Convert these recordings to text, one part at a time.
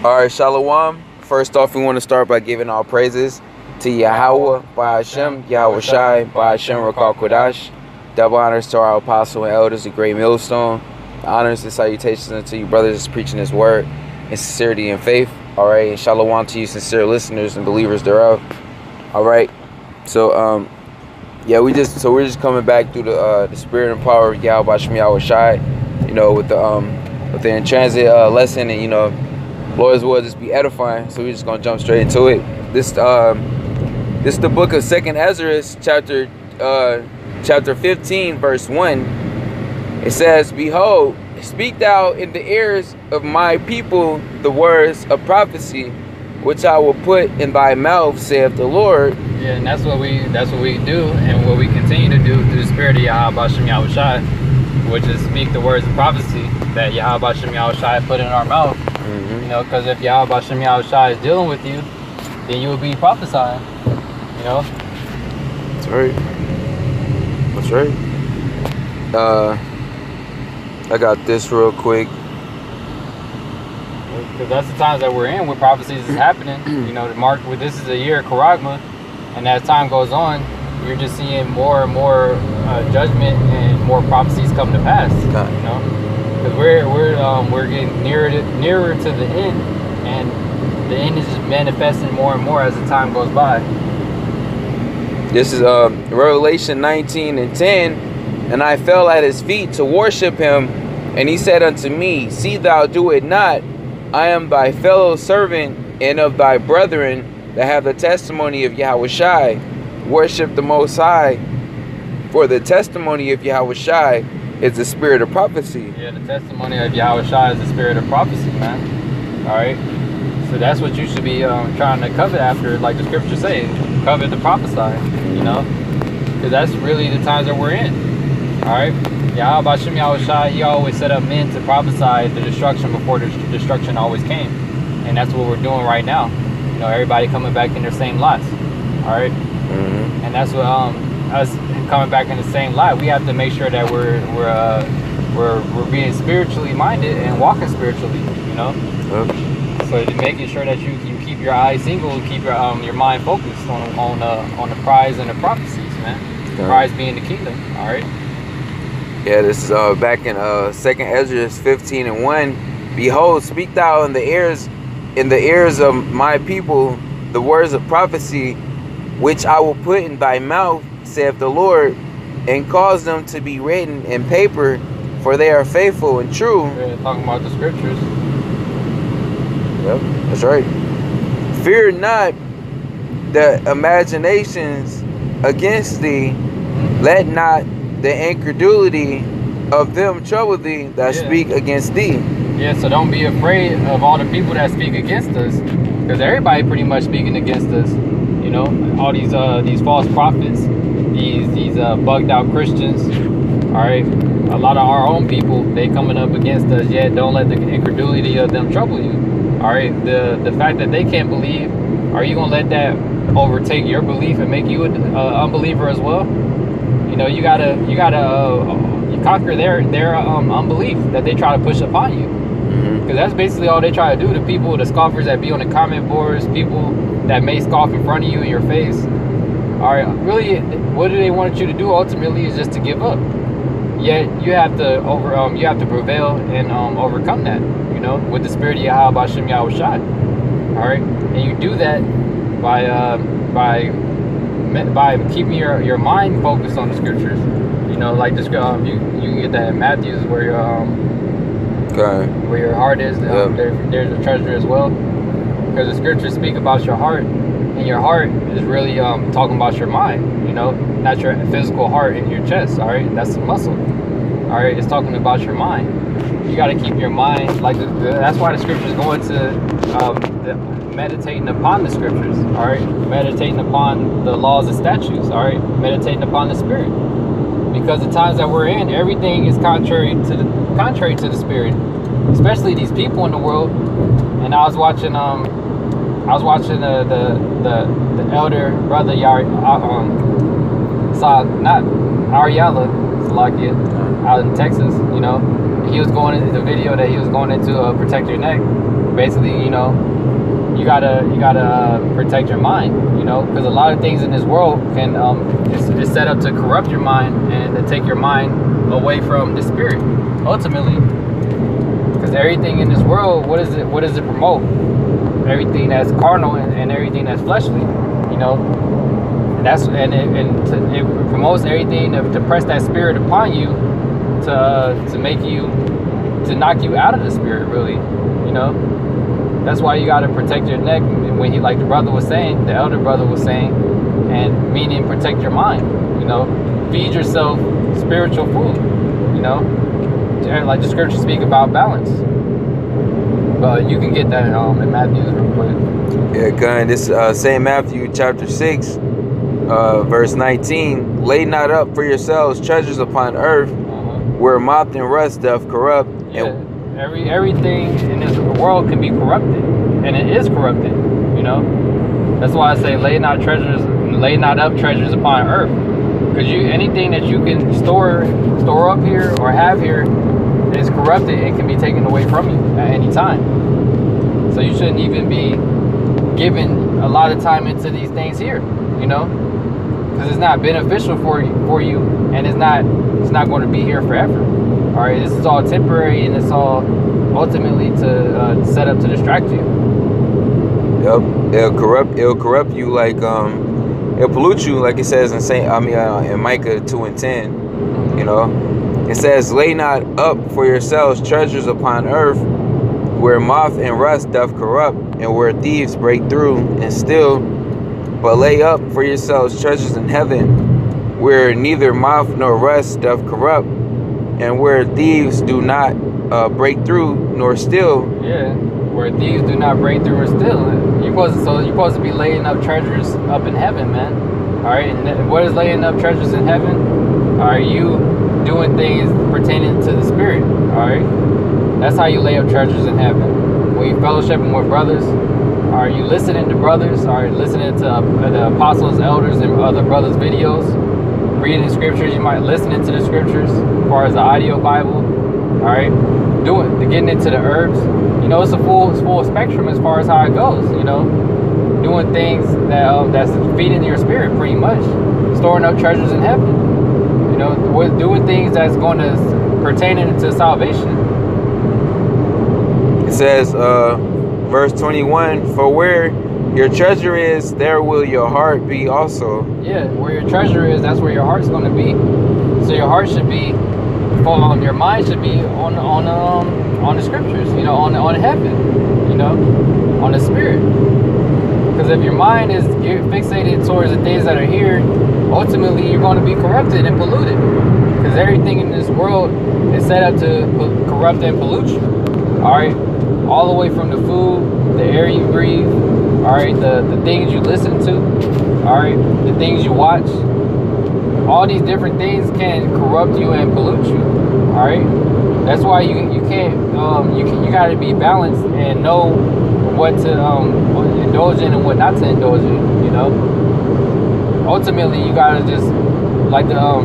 All right, Shalom. First off, we want to start by giving all praises to Yahweh, by Hashem, Yahweh Shai, by Hashem, Rakal Kodash. Double honors to our apostle and elders, the great millstone. The honors and salutations unto you brothers that's preaching His word in sincerity and faith. All right, and Shalom to you sincere listeners and believers thereof. All right, so yeah, we're just coming back through the spirit and power of Yahweh Hashem, Yahweh Shai. You know, with the in transit lesson, and you know, Lord's will just be edifying. So we're just gonna jump straight into it. This is the book of 2nd Ezra, chapter 15, verse 1. It says, "Behold, speak thou in the ears of my people the words of prophecy, which I will put in thy mouth, saith the Lord." Yeah, and that's what we do, and what we continue to do through the spirit of Yahweh Hashem Yahweh Shai, which is speak the words of prophecy that Yahweh Hashem Yahweh Shai put in our mouth. You know, because if Yahweh Hashem Yahweh Shai is dealing with you, then you will be prophesying. You know. That's right. That's right. I got this real quick. Because that's the times that we're in where prophecies is happening. You know, this is a year of Karagma, and as time goes on, you're just seeing more and more judgment and more prophecies come to pass. You know, because we're getting nearer to the end, and the end is just manifesting more and more as the time goes by. This is Revelation 19:10. "And I fell at his feet to worship him, and he said unto me, See thou do it not. I am thy fellow servant and of thy brethren that have the testimony of Yahweh Shai. Worship the Most High, for the testimony of Yahweh Shai is the spirit of prophecy." Yeah, the testimony of Yahweh Shai is the spirit of prophecy, man. All right, so that's what you should be trying to covet after, like the scriptures say, covet to prophesy. You know, because that's really the times that we're in. All right, Yahweh Hashem Yahweh Shai, He always set up men to prophesy the destruction before the destruction always came, and that's what we're doing right now. You know, everybody coming back in their same lots. All right, and that's what us coming back in the same lot. We have to make sure that we're being spiritually minded and walking spiritually. You know, so making sure that you keep your eyes single, keep your mind focused on the prize and the prophecies, man. The prize being the kingdom. All right. Yeah, this is back in 2nd Ezra 15:1. "Behold, speak thou in the ears of my people the words of prophecy, which I will put in thy mouth, saith the Lord, and cause them to be written in paper, for they are faithful and true." Yeah, talking about the scriptures. Yep, that's right. "Fear not the imaginations against thee, let not the incredulity of them trouble thee that speak against thee." Yeah, so don't be afraid of all the people that speak against us, because everybody pretty much speaking against us. You know, all these false prophets, these bugged out Christians. All right, a lot of our own people, they coming up against us. Yet don't let the incredulity of them trouble you. All right, the fact that they can't believe, are you gonna let that overtake your belief and make you an unbeliever as well? You know, you gotta conquer their unbelief that they try to push upon you, because that's basically all they try to do. The people, the scoffers that be on the comment boards, people that may scoff in front of you in your face. All right, really, what do they want you to do ultimately is just to give up. Yet you have to prevail and overcome that. You know, with the spirit of Yahweh Hashem Yahweh Shai. All right, and you do that by keeping your mind focused on the scriptures. You know, like this, you can get that in Matthew's where your heart is. There's a treasure as well, because the scriptures speak about your heart, and your heart is really talking about your mind. You know, not your physical heart in your chest. All right, that's the muscle. All right, it's talking about your mind. You got to keep your mind like that's why the scriptures go into meditating upon the scriptures. All right, meditating upon the laws and statutes. All right, meditating upon the spirit, because the times that we're in, everything is contrary to the spirit, especially these people in the world. And I was watching the elder brother Ariella Salakia, out in Texas. You know, he was going into the video that he was going into protect your neck. Basically, you know, you gotta protect your mind. You know, because a lot of things in this world can is set up to corrupt your mind and to take your mind away from the spirit. Ultimately, because everything in this world, what does it promote? Everything that's carnal and everything that's fleshly. You know, and it promotes everything to press that spirit upon you, to make you, to knock you out of the spirit, really. You know, that's why you got to protect your neck. When he, like the brother was saying, the elder brother was saying, and meaning protect your mind. You know, feed yourself spiritual food. You know, like the scriptures speak about balance. But you can get that in Matthew real quick. Yeah, gun. This St. Matthew chapter 6, verse 19. Lay not up for yourselves treasures upon earth, where moth and rust doth corrupt. Yeah, everything in this world can be corrupted, and it is corrupted. You know, that's why I say lay not up treasures upon earth, because anything that you can store up here or have here is corrupted and can be taken away from you at any time. So you shouldn't even be giving a lot of time into these things here, you know, because it's not beneficial for you, and it's not going to be here forever. All right, this is all temporary, and it's all ultimately to set up to distract you. Yep, it'll corrupt you, like it'll pollute you, like it says in Micah 2:10. You know. It says, lay not up for yourselves treasures upon earth, where moth and rust doth corrupt, and where thieves break through and steal. But lay up for yourselves treasures in heaven, where neither moth nor rust doth corrupt, and where thieves do not break through nor steal. Yeah, where thieves do not break through or steal. You're supposed to be laying up treasures up in heaven, man. All right, and what is laying up treasures in heaven? Are you doing things pertaining to the spirit? All right, that's how you lay up treasures in heaven. When you fellowshipping with brothers, are you listening to brothers? Are you listening to the apostles, elders, and other brothers' videos? Reading scriptures, you might listen into the scriptures as far as the audio Bible. All right, getting into the herbs. You know, it's a full spectrum as far as how it goes. You know, doing things that's feeding your spirit, pretty much, storing up treasures in heaven. You know, doing things that's going to pertain to salvation. It says, verse 21, for where your treasure is, there will your heart be also. Yeah, where your treasure is, that's where your heart's going to be. So your heart should be, your mind should be on the scriptures. You know, on heaven. You know, on the spirit. Because if your mind is fixated towards the things that are here, ultimately you're going to be corrupted and polluted. Because everything in this world is set up to corrupt and pollute you. All right, all the way from the food, the air you breathe, all right, the things you listen to, all right, the things you watch. All these different things can corrupt you and pollute you. All right, that's why you can't you got to be balanced and know what to indulge in and what not to indulge in. You know, ultimately you gotta just like I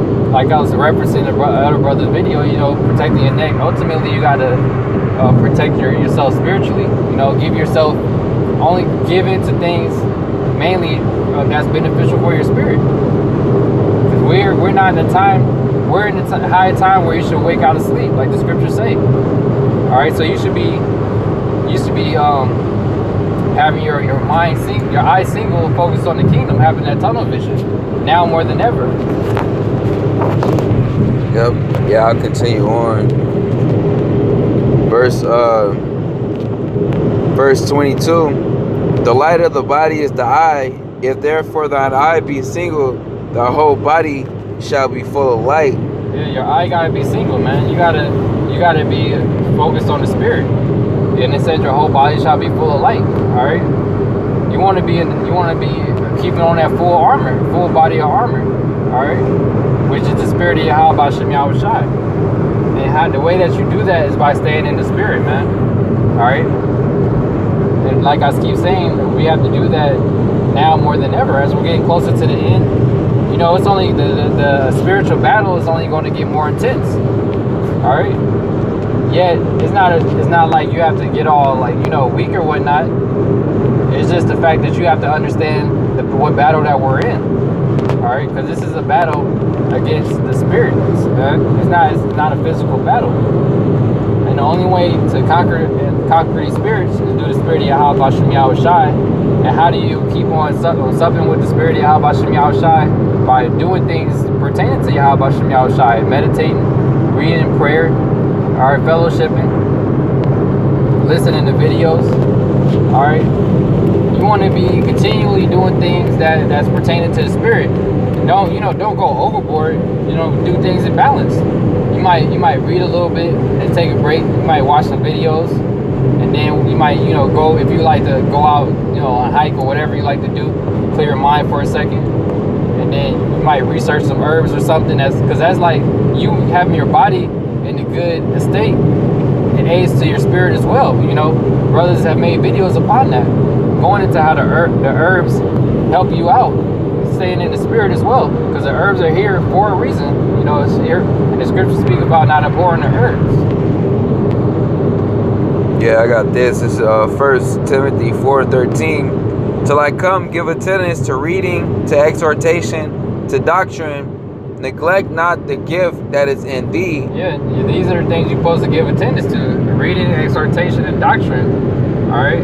was referencing the other brother's video. You know, protecting your neck. Ultimately, you gotta protect yourself spiritually. You know, only give into things mainly that's beneficial for your spirit. Because we're not in the time. We're in the high time where you should wake out of sleep, like the scriptures say. All right, so you should be having your mind your eyes single, focused on the kingdom, having that tunnel vision now more than ever. Yep. Yeah, I'll continue on. Verse 22. The light of the body is the eye. If therefore thine eye be single, the whole body shall be full of light. Yeah, your eye gotta be single, man. You gotta be focused on the spirit. And it said your whole body shall be full of light. All right. You want to be keeping on that full body of armor. All right, which is the spirit of Yahweh Bashem Yahweh Shai. And the way that you do that is by staying in the spirit, man. All right. And like I keep saying, we have to do that now more than ever as we're getting closer to the end. you know, it's only the spiritual battle is only going to get more intense. All right. Yet it's not like you have to get all like, you know, weak or whatnot. It's just the fact that you have to understand what battle that we're in. All right, because this is a battle against the spirits. It's not a physical battle. And the only way to conquer these spirits is through the spirit of Yahweh Bashem Yahweh Shai. And how do you keep on supping with the spirit of Yahweh Bashem Yahweh Shai? By doing things pertaining to Yahweh Bashem Yahweh Shai, meditating, reading prayer, all right, fellowshipping, listening to videos. All right, you want to be continually doing things that's pertaining to the spirit. Don't go overboard. Do things in balance. You might read a little bit and take a break. You might watch some videos, and then you might go, if you like to go out on a hike or whatever you like to do, clear your mind for a second, and then you might research some herbs or something. Because that's like you having your body in a good state. It aids to your spirit as well. Brothers have made videos upon that, going into how the herbs help you out, staying in the spirit as well, because the herbs are here for a reason. It's here, and the scriptures speak about not abhorring the herbs. Yeah, I got this. It's 1 Timothy 4:13. Till I come, give attendance to reading, to exhortation, to doctrine. Neglect not the gift that is in thee. Yeah, these are the things you're supposed to give attendance to: reading, exhortation, and doctrine. All right,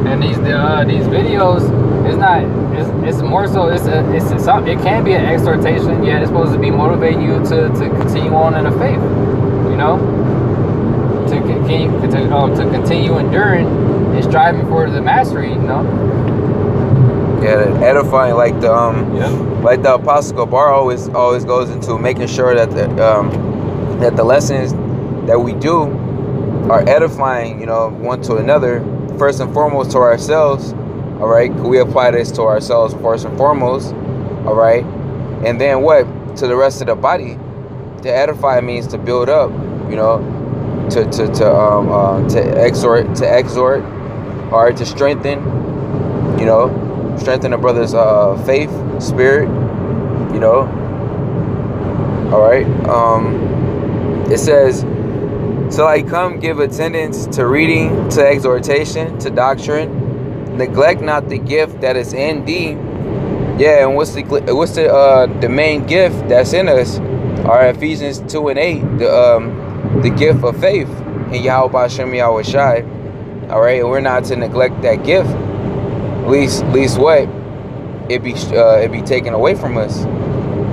and these videos, it's more so it can be an exhortation. Yeah, it's supposed to be motivating you to continue on in the faith. To continue enduring and striving for the mastery. Yeah, edifying, like the like the Apostle Gabar always goes into making sure that the lessons that we do are edifying, one to another, first and foremost to ourselves. All right, we apply this to ourselves first and foremost. All right, and then what to the rest of the body? To edify means to build up, to exhort, all right, to strengthen, strengthen a brother's faith, spirit, all right. It says, till I come, give attendance to reading, to exhortation, to doctrine. Neglect not the gift that is in thee. Yeah, and what's the main gift that's in us? All right, Ephesians 2:8, the gift of faith in Yahweh Bashem Yahweh Shai. All right, and we're not to neglect that gift. At least what it be taken away from us,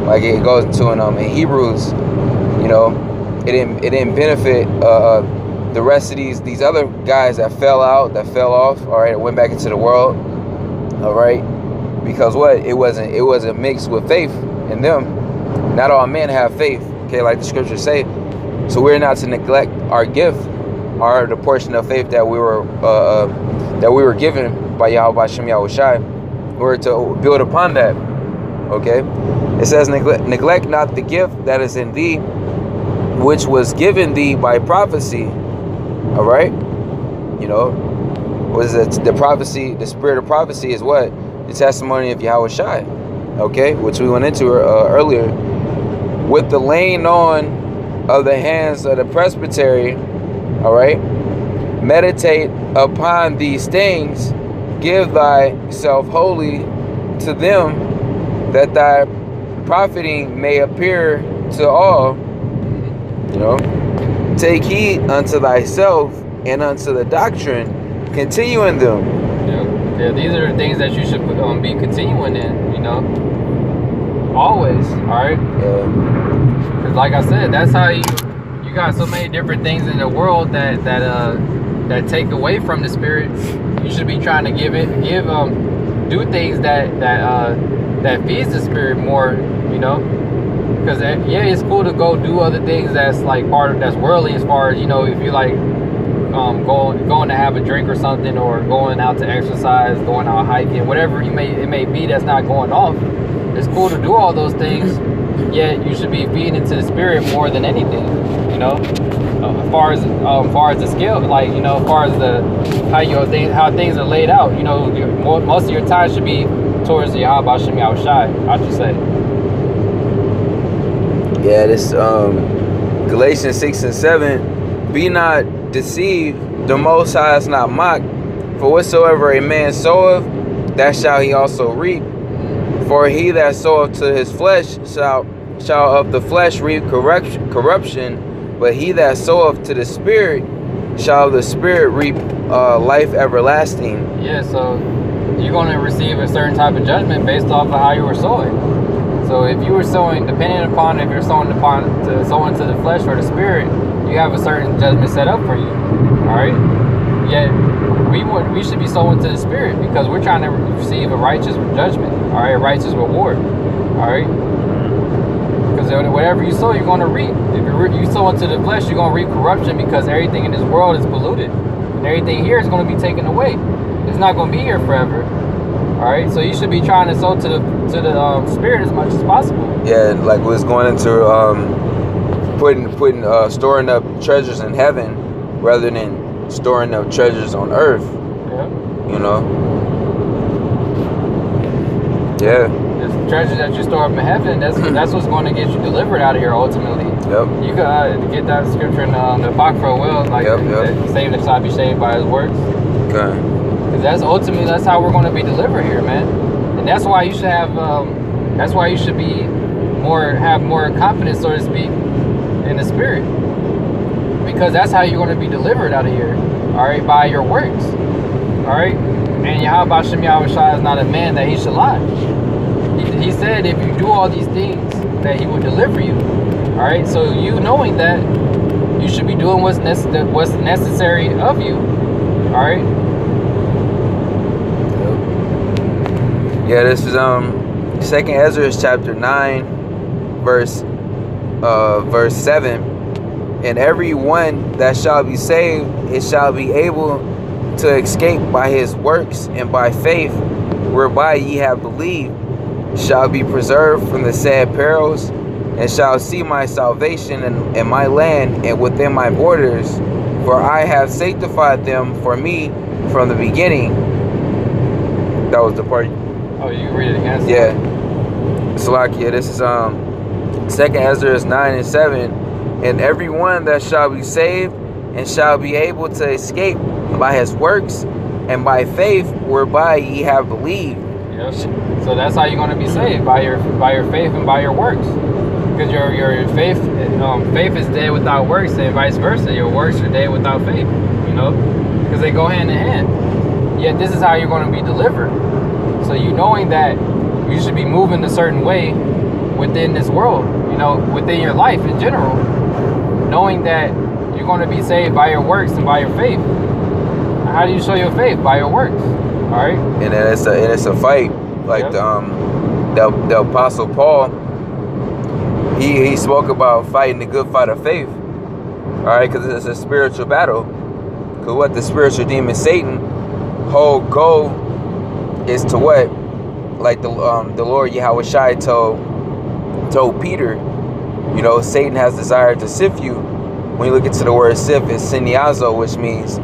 like it goes into in Hebrews. It didn't benefit the rest of these other guys that fell off. All right, went back into the world. All right, because what it wasn't mixed with faith in them. Not all men have faith. Okay, like the scriptures say. So we're not to neglect our gift, or the portion of faith that we were given by Yahweh Bashem Yahweh Shai. We're to build upon that. Okay, it says neglect not the gift that is in thee, which was given thee by prophecy. All right, what is it? The prophecy, the spirit of prophecy is what? The testimony of Yahweh Shai. Okay, which we went into earlier, with the laying on of the hands of the presbytery. All right, meditate upon these things, give thyself wholly to them, that thy profiting may appear to all. Take heed unto thyself and unto the doctrine, continue in them. Yeah, these are the things that you should be continuing in, always. All right. Yeah. Because like I said, that's how you got so many different things in the world that take away from the spirit. You should be trying to do things that feeds the spirit more, because it's cool to go do other things that's like that's worldly, as far as if you like going to have a drink or something, or going out to exercise, going out hiking, whatever it may be that's not going off. It's cool to do all those things, yet you should be feeding into the spirit more than anything. As far as the scale, like as far as how things are laid out, most of your time should be towards the Yahweh Bashem Yahweh Shai, I should say. Yeah, this Galatians 6 and 7. Be not deceived, the Most High is not mocked. For whatsoever a man soweth, that shall he also reap. For he that soweth to his flesh shall of the flesh reap corruption, but he that soweth to the Spirit shall of the Spirit reap life everlasting. Yeah, so you're going to receive a certain type of judgment based off of how you were sowing. So if you were sowing, depending upon if you're sowing to the flesh or the Spirit, you have a certain judgment set up for you. All right. Yet we should be sowing to the Spirit because we're trying to receive a righteous judgment. All right, a righteous reward. All right. Because whatever you sow, you're going to reap. If you sow into the flesh, you're going to reap corruption because everything in this world is polluted, and everything here is going to be taken away. It's not going to be here forever. All right, so you should be trying to sow to the Spirit as much as possible. Yeah, like what's going into storing up treasures in heaven rather than storing up treasures on earth. Yeah. You know. Yeah. The treasures that you store up in heaven, that's what's going to get you delivered out of here ultimately. Yep. You got to get that scripture in the Apocryphal will, like saved that shall be saved by his works. Okay. Because that's how we're going to be delivered here, man. And that's why you should have more confidence, so to speak, in the Spirit. Because that's how you're going to be delivered out of here. All right, by your works. All right. And Yahweh Shem Yahweh Shai is not a man that he should lie. He said if you do all these things, that he will deliver you. All right. So you knowing that, you should be doing what's necessary of you. All right. Yeah, this is 2nd Ezra chapter 9, verse 7. And every one that shall be saved, it shall be able to escape by his works and by faith, whereby ye have believed, shall be preserved from the sad perils, and shall see my salvation in my land and within my borders, for I have sanctified them for me from the beginning. That was the part. Oh, you can read it again? Yeah. Salakia, this is 2nd Ezra 9 and 7. And every one that shall be saved and shall be able to escape by his works and by faith whereby ye have believed. Yep. So that's how you're going to be saved, by your faith and by your works. Because your faith is dead without works, and vice versa. Your works are dead without faith. You know, because they go hand in hand. Yet this is how you're going to be delivered. So you knowing that you should be moving a certain way within this world, you know, within your life in general, knowing that you're going to be saved by your works and by your faith. How do you show your faith? By your works. All right. And then it's a fight, like yep. the Apostle Paul. He spoke about fighting the good fight of faith. All right, because it's a spiritual battle. Because what the spiritual demon Satan whole goal is to what, like the Lord Yahweh Shai told Peter, you know, Satan has desired to sift you. When you look into the word sift, it's siniazo, which means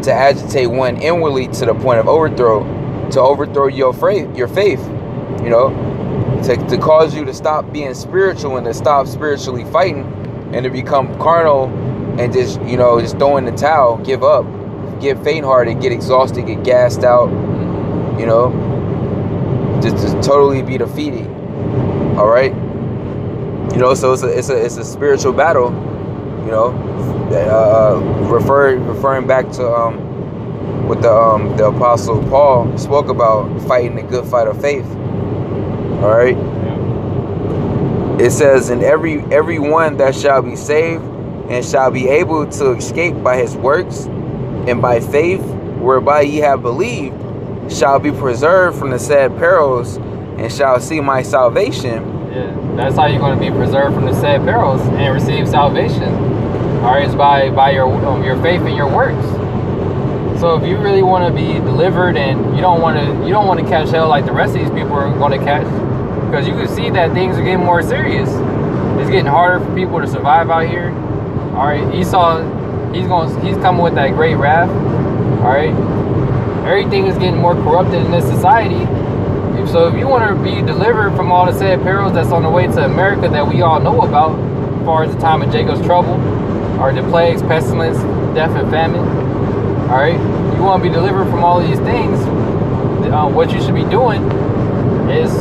to agitate one inwardly to the point of overthrow, to overthrow your faith, you know, to cause you to stop being spiritual and to stop spiritually fighting and to become carnal and just, you know, just throw in the towel, give up, get faint-hearted, get exhausted, get gassed out, you know, just totally be defeated. All right, you know, so it's a spiritual battle, you know, referring back to what the Apostle Paul spoke about, fighting the good fight of faith. All right, it says, and every one that shall be saved and shall be able to escape by his works and by faith whereby ye have believed, shall be preserved from the sad perils and shall see my salvation. Yeah, that's how you're going to be preserved from the sad perils and receive salvation. All right, it's by your faith and your works. So if you really want to be delivered and you don't want to catch hell like the rest of these people are going to catch, because you can see that things are getting more serious. It's getting harder for people to survive out here. All right, he's coming with that great wrath. All right, everything is getting more corrupted in this society. if you want to be delivered from all the said perils that's on the way to America that we all know about, as far as the time of Jacob's trouble, or the plagues, pestilence, death, and famine. All right, you want to be delivered from all of these things. What you should be doing is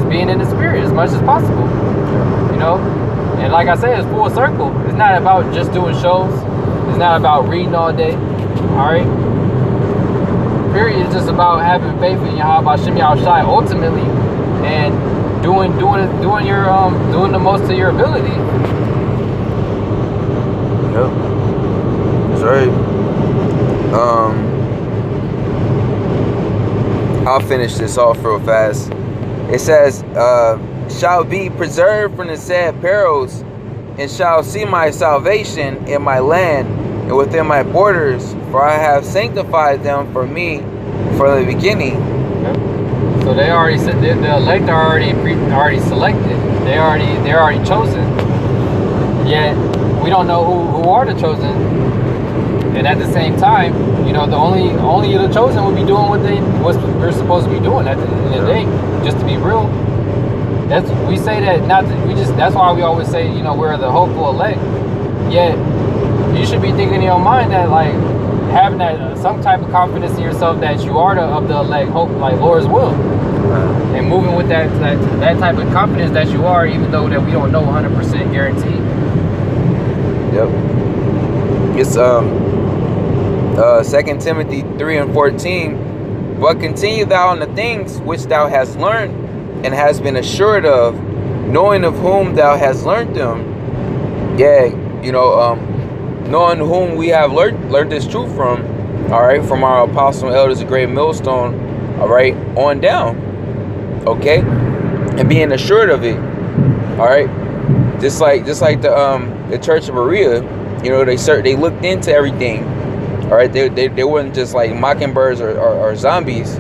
being in the spirit as much as possible. You know, and like I said, it's full circle. It's not about just doing shows. It's not about reading all day. All right. Period. It's just about having faith in Yahweh Shem Yahushai ultimately, and doing the most of your ability. Yep. That's right. I'll finish this off real fast. It says, shall be preserved from the sad perils, and shall see my salvation in my land and within my borders, for I have sanctified them for me from the beginning. Yep. So they already said the elect are already selected. They're already chosen. Yet we don't know who are the chosen. And at the same time, you know, the only the chosen will be doing what they're supposed to be doing at the end of the day. Just to be real, that's why we always say, you know, we're the hopeful elect. Yet you should be thinking in your mind that, like, having that some type of confidence in yourself that you are of the elect, hope, like Lord's will, and moving with that type of confidence that you are, even though that we don't know 100% guaranteed. Yep. It's 2 Timothy 3:14. But continue thou in the things which thou hast learned and hast been assured of, knowing of whom thou hast learned them. Yeah, you know, knowing whom we have learned this truth from, all right, from our apostle and elders, a great millstone, all right, on down, okay, and being assured of it, all right, just like the Church of Berea, you know, they looked into everything, all right, they weren't just like mockingbirds or zombies,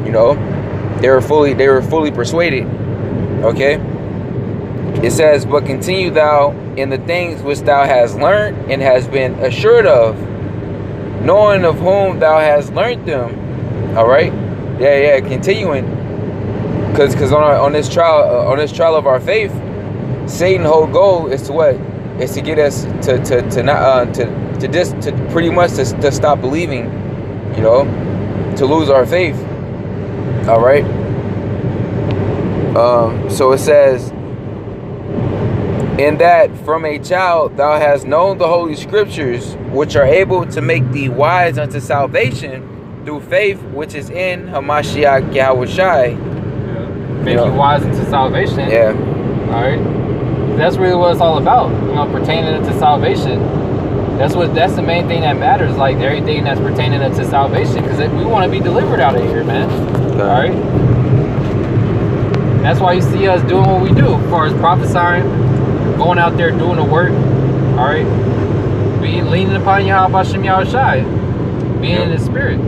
you know, they were fully persuaded, okay. It says, but continue thou in the things which thou hast learned and hast been assured of, knowing of whom thou hast learned them. All right, yeah, continuing, because on this trial of our faith, Satan's whole goal is to what? Is to get us to pretty much to stop believing, you know, to lose our faith. All right. So it says, in that from a child thou hast known the holy scriptures, which are able to make thee wise unto salvation through faith which is in Hamashiach Yahushai. Make you wise into salvation. Yeah. All right. That's really what it's all about. You know, pertaining to salvation. That's the main thing that matters. Like everything that's pertaining to salvation, because we want to be delivered out of here, man. Okay. All right. That's why you see us doing what we do, as far as prophesying, going out there doing the work, all right, leaning upon Yahweh Shem Yahushai, being in the spirit,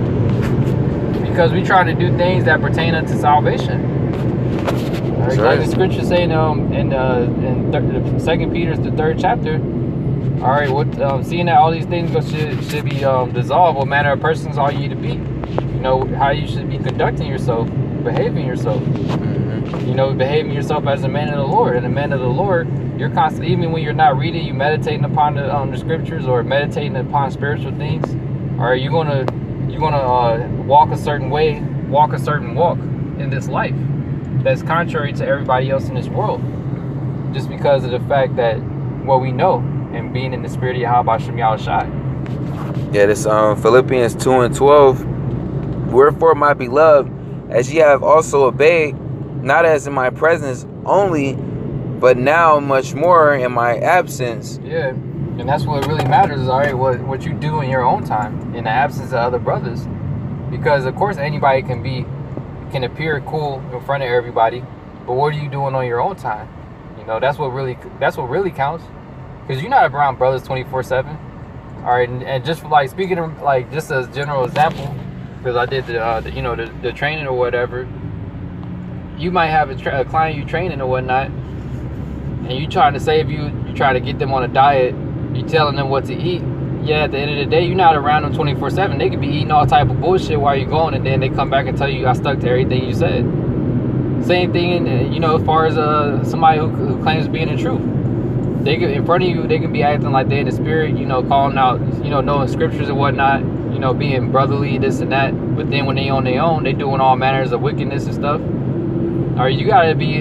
because we try to do things that pertain unto salvation. All right, like the scripture saying in 2 Peter, the 3rd chapter. All right, seeing that all these things should be dissolved, what manner of persons are you to be? You know how you should be conducting yourself, behaving yourself. You know, behaving yourself as a man of the Lord. And a man of the Lord, you're constantly, even when you're not reading, you meditating upon the scriptures or meditating upon spiritual things. Or you're gonna walk a certain way, walk a certain walk in this life that's contrary to everybody else in this world, just because of the fact that what we know and being in the spirit of Yahweh Shem Yahushai. Yeah, this Philippians 2:12. Wherefore, my beloved, as ye have also obeyed, not as in my presence only, but now much more in my absence. Yeah, and that's what really matters, all right, what you do in your own time, in the absence of other brothers. Because, of course, anybody can appear cool in front of everybody, but what are you doing on your own time? You know, that's what really counts. Because you're not around brothers 24/7. All right, and just for, like, speaking of, like, just as a general example, because I did the training or whatever, you might have a client you training or whatnot, and you trying to save you trying to get them on a diet, you telling them what to eat. Yeah, at the end of the day, you're not around them 24/7. They could be eating all type of bullshit while you're going, and then they come back and tell you I stuck to everything you said. Same thing, as far as somebody who claims to be in the truth. They can, in front of you, they can be acting like they're in the spirit, calling out, knowing scriptures and whatnot, being brotherly, this and that. But then when they on their own, they doing all manners of wickedness and stuff. Or you gotta be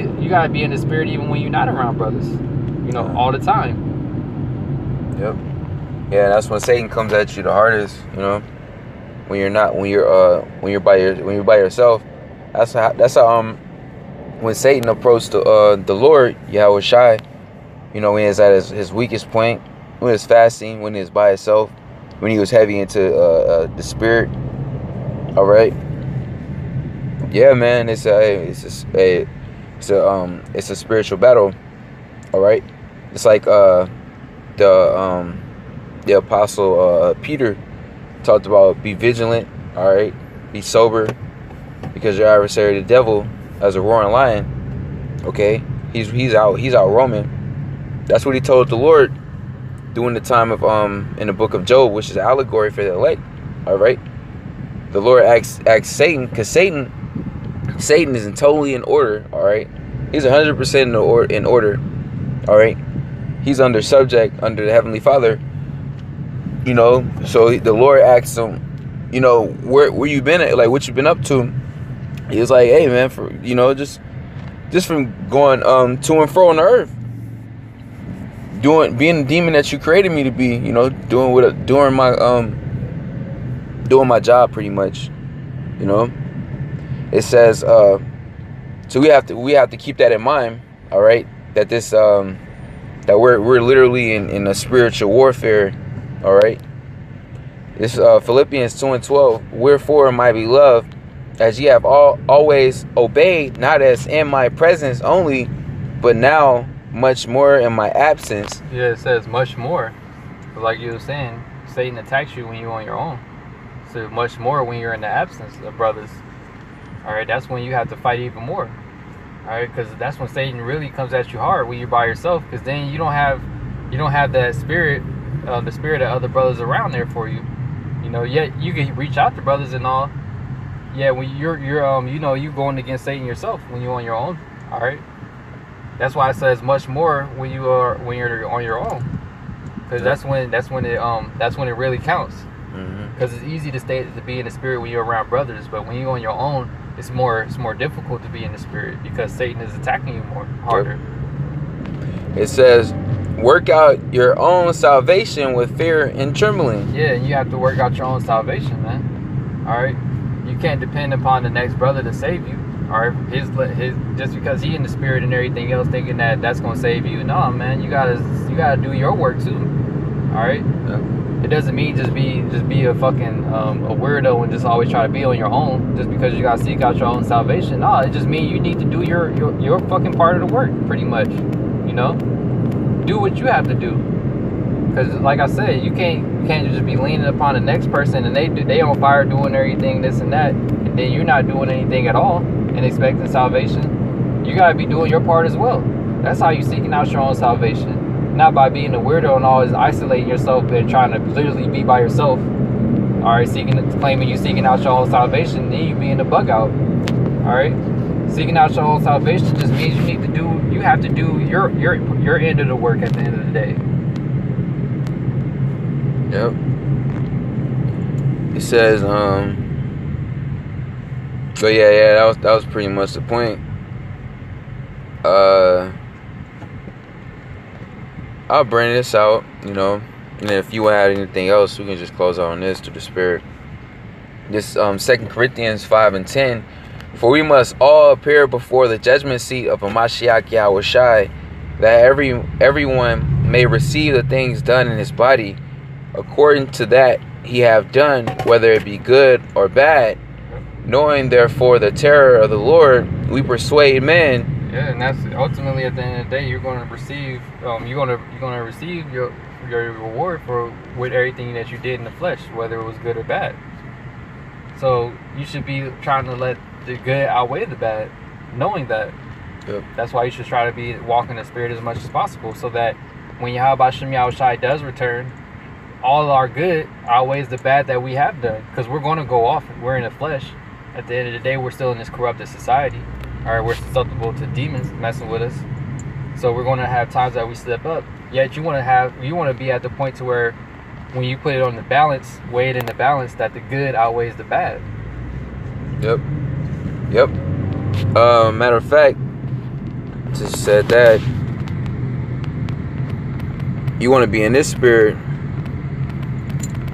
in the spirit even when you're not around brothers, all the time. Yep. Yeah, that's when Satan comes at you the hardest. When you're by yourself. That's how when Satan approached the Lord Yahweh Shai, when he was at his weakest point, when he was fasting, when he was by himself, when he was heavy into the spirit. All right. Yeah, man, it's a spiritual battle. All right. It's like the apostle Peter talked about: be vigilant. All right. Be sober, because your adversary, the devil, as a roaring lion. Okay. He's out roaming. That's what he told the Lord during the time of in the book of Job, which is an allegory for the elect. All right. The Lord asked Satan, because Satan is totally in order. All right. He's 100% in order. All right. He's under the Heavenly Father. So the Lord asked him, where you been at, like what you been up to. He was like, hey man, for just from going to and fro on the earth, being the demon that you created me to be, doing my job pretty much. It says so we have to keep that in mind. All right, that this that we're literally in a spiritual warfare. All right, this Philippians 2:12. Wherefore, my beloved, as ye have always obeyed, not as in my presence only, but now much more in my absence. Yeah, it says much more. But like you were saying, Satan attacks you when you're on your own. So much more when you're in the absence of brothers. All right, that's when you have to fight even more. All right, because that's when Satan really comes at you hard, when you're by yourself. Because then you don't have that spirit, the spirit of other brothers around there for you. Yet you can reach out to brothers and all. Yeah, when you're going against Satan yourself when you're on your own. All right, that's why it says much more when you're on your own, because that's when it really counts. Because it's easy to be in the spirit when you're around brothers, but when you're on your own, it's more difficult to be in the spirit because Satan is attacking you harder. It says, work out your own salvation with fear and trembling. Yeah, you have to work out your own salvation, man. All right, you can't depend upon the next brother to save you. All right, his just because he in the spirit and everything else, thinking that that's gonna save you. No, man, you gotta do your work too. All right. Yeah. It doesn't mean just be a fucking a weirdo and just always try to be on your own just because you gotta seek out your own salvation. No, it just means you need to do your fucking part of the work, pretty much. Do what you have to do. Because like I said, you can't just be leaning upon the next person and they on fire doing everything, this and that, and then you're not doing anything at all and expecting salvation. You gotta be doing your part as well. That's how you seeking out your own salvation. Not by being a weirdo and always isolating yourself and trying to literally be by yourself. All right, claiming you seeking out your own salvation, then you being a bug out. All right, seeking out your own salvation just means you have to do your end of the work at the end of the day. Yep. It says so yeah, that was pretty much the point. I'll bring this out, and then if you want to add anything else, we can just close out on this through the Spirit. This 2 Corinthians 5:10. For we must all appear before the judgment seat of Mashiach Yahweh Shai, that everyone may receive the things done in his body, according to that he have done, whether it be good or bad. Knowing therefore the terror of the Lord, we persuade men. Yeah, and that's ultimately at the end of the day, you're going to receive receive your reward with everything that you did in the flesh, whether it was good or bad. So you should be trying to let the good outweigh the bad, knowing that. Yep. That's why you should try to be walking in the spirit as much as possible, so that when Yahweh Shem Yahweh Shai does return, all our good outweighs the bad that we have done, because we're going to go off. We're in the flesh. At the end of the day, we're still in this corrupted society. All right, we're susceptible to demons messing with us. So we're going to have times that we slip up. Yet you want to be at the point to where when you put it on the balance, weigh it in the balance, that the good outweighs the bad. Yep. Matter of fact, just said that you want to be in this spirit.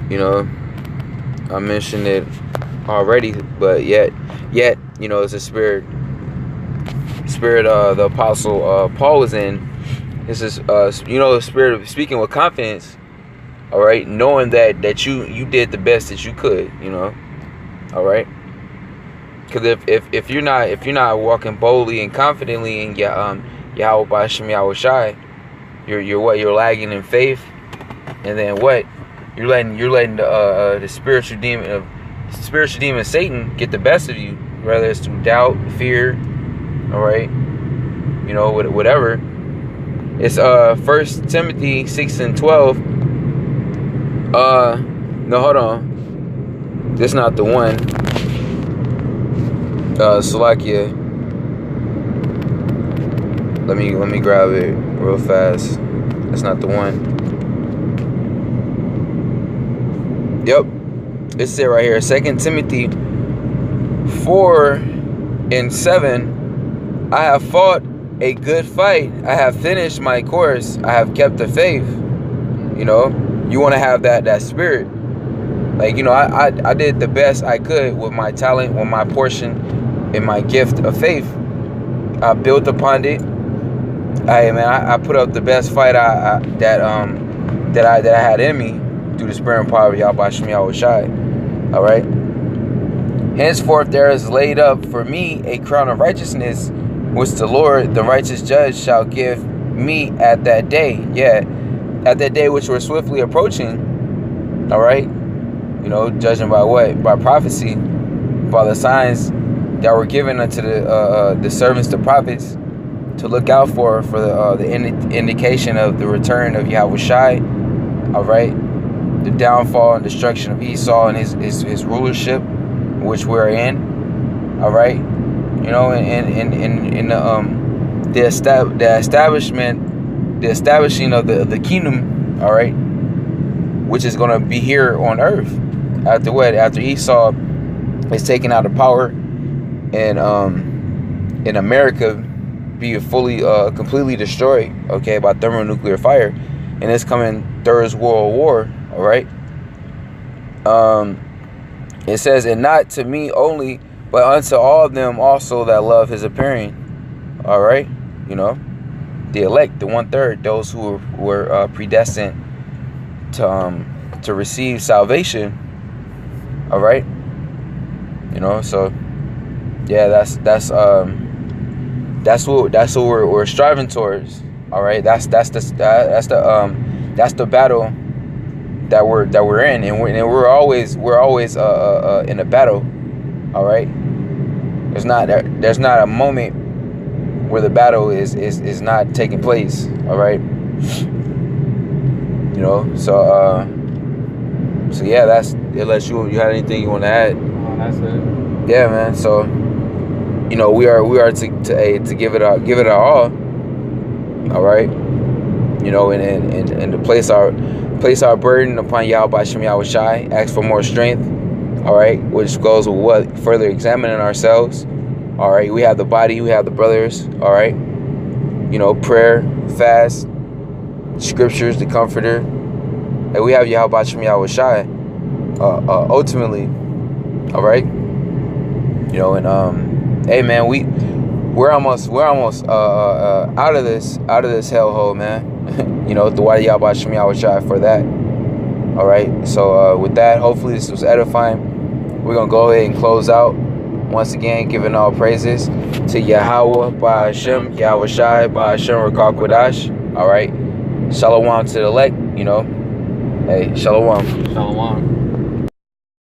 You know, I mentioned it already, but yet, you know, it's a spirit. The apostle Paul was in. This is you know, the spirit of speaking with confidence. All right, knowing that you did the best that you could. You know, all right. Because if you're not walking boldly and confidently in Yahweh B'Shem Yahweh Shai, you're lagging in faith, and then what? You're letting the spiritual demon Satan get the best of you, whether it's through doubt, fear, all right, you know, whatever. It's 1 Timothy 6:12. No, hold on. This not the one. Salakia. Let me grab it real fast. That's not the one. Yep. It's it right here. 2 Timothy 4:7. I have fought a good fight. I have finished my course. I have kept the faith. You know, you want to have that spirit. Like, you know, I did the best I could with my talent, with my portion, and my gift of faith. I built upon it. I put up the best fight that I had in me through the spirit and power of Yahweh Shem Yahweh Shai. All right. Henceforth there is laid up for me a crown of righteousness, which the Lord, the righteous judge, shall give me at that day. Yeah, at that day which we're swiftly approaching. All right. You know, judging by what? By prophecy, by the signs that were given unto the servants, the prophets, to look out for the indication of the return of Yahweh Shai. All right, the downfall and destruction of Esau and his rulership, which we're in. All right, you know, in the establishing of the kingdom. All right, which is going to be here on earth after what? After Esau is taken out of power, and in America be fully completely destroyed, okay, by thermonuclear fire, and it's coming Third World War. All right. It says, and not to me only, but unto all of them also that love his appearing. All right, you know, the elect, the 1/3, those who were predestined to receive salvation. All right, you know, so yeah, that's what we're striving towards. All right, that's the battle that we're in, and we're always in a battle. All right, there's not a moment where the battle is not taking place. All right, you know, so yeah, that's, unless you had anything you want to add. That's it. Yeah, man. So, you know, we are to give it our all. All right, you know, and to place our burden upon Yahweh Shem Yahweh Shai, ask for more strength. All right, which goes with what? Further examining ourselves. All right, we have the body, we have the brothers. All right, you know, prayer, fast, scriptures, the comforter, and we have Yahweh Shem Yahweh Shai. Ultimately, all right, you know, and hey man, we're almost out of this hellhole, man. You know, the Wadi Yahweh Shem Yahweh Shai for that. All right, so with that, hopefully this was edifying. We're gonna go ahead and close out. Once again, giving all praises to Yahweh Ba'Shem Yahweh Shai Ba'Shem Rakal Kodash. All right, shalom to the elect. You know, hey, shalom. Shalom.